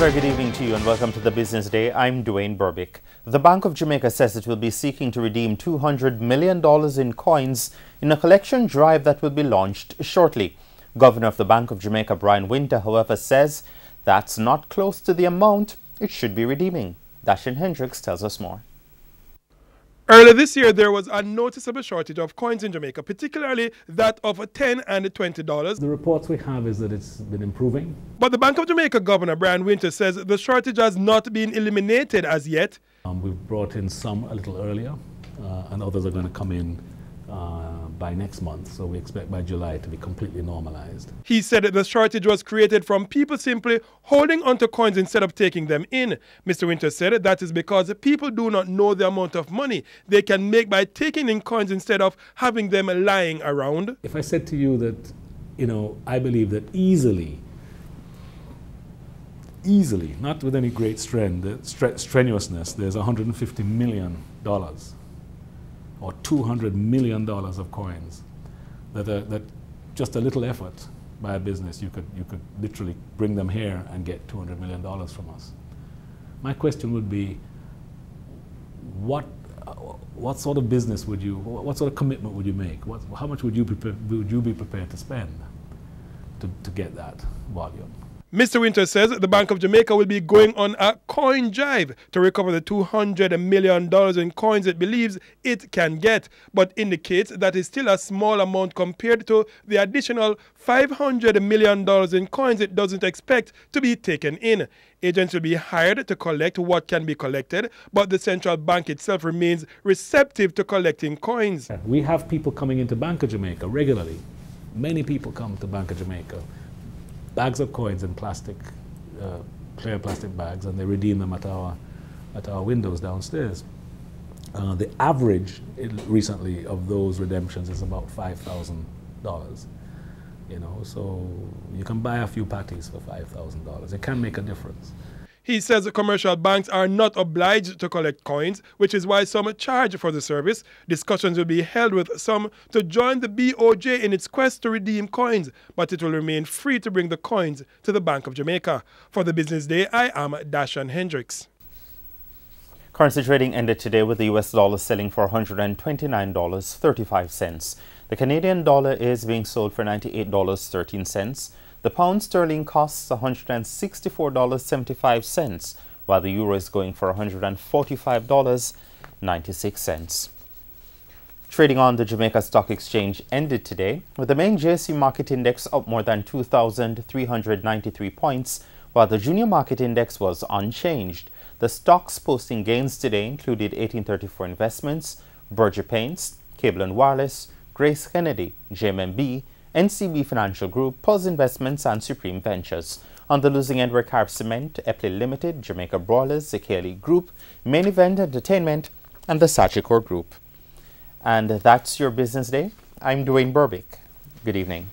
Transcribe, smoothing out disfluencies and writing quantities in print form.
very good evening to you and welcome to the Business Day. I'm Dwayne Burbick. The Bank of Jamaica says it will be seeking to redeem $200 million in coins in a collection drive that will be launched shortly. Governor of the Bank of Jamaica, Brian Winter, however, says that's not close to the amount it should be redeeming. Dashin Hendricks tells us more. Earlier this year, there was a noticeable shortage of coins in Jamaica, particularly that of $10 and $20. The reports we have is that it's been improving. But the Bank of Jamaica Governor Brian Winter says the shortage has not been eliminated as yet. We've brought in some a little earlier, and others are going to come in by next month, so we expect by July to be completely normalized. He said that the shortage was created from people simply holding onto coins instead of taking them in. Mr. Winter said that is because people do not know the amount of money they can make by taking in coins instead of having them lying around. If I said to you that, I believe that easily, not with any great strenuousness, there's $150 million or $200 million of coins that just a little effort by a business, you could literally bring them here and get $200 million from us. My question would be, what sort of business would you, what sort of commitment would you make? How much would you be prepared to spend to get that volume? Mr. Winter says the Bank of Jamaica will be going on a coin drive to recover the $200 million in coins it believes it can get, but indicates that is still a small amount compared to the additional $500 million in coins it doesn't expect to be taken in. Agents will be hired to collect what can be collected, but the central bank itself remains receptive to collecting coins. We have people coming into Bank of Jamaica regularly. Many people come to Bank of Jamaica. Bags of coins in plastic, clear plastic bags, and they redeem them at our windows downstairs. The average recently of those redemptions is about $5,000. So you can buy a few patties for $5,000. It can make a difference. He says commercial banks are not obliged to collect coins, which is why some charge for the service. Discussions will be held with some to join the BOJ in its quest to redeem coins, but it will remain free to bring the coins to the Bank of Jamaica. For the Business Day, I am Dashan Hendricks. Currency trading ended today with the US dollar selling for $129.35. The Canadian dollar is being sold for $98.13. The pound sterling costs $164.75, while the euro is going for $145.96. Trading on the Jamaica Stock Exchange ended today with the main JSE market index up more than 2,393 points, while the junior market index was unchanged. The stocks posting gains today included 1834 Investments, Berger Paints, Cable and Wireless, Grace Kennedy, JMMB, NCB Financial Group, Puzz Investments and Supreme Ventures. On the losing end were Carb Cement, Epley Limited, Jamaica Broilers, Zekeli Group, Main Event Entertainment and the Sagicor Group. And that's your Business Day. I'm Dwayne Burbick. Good evening.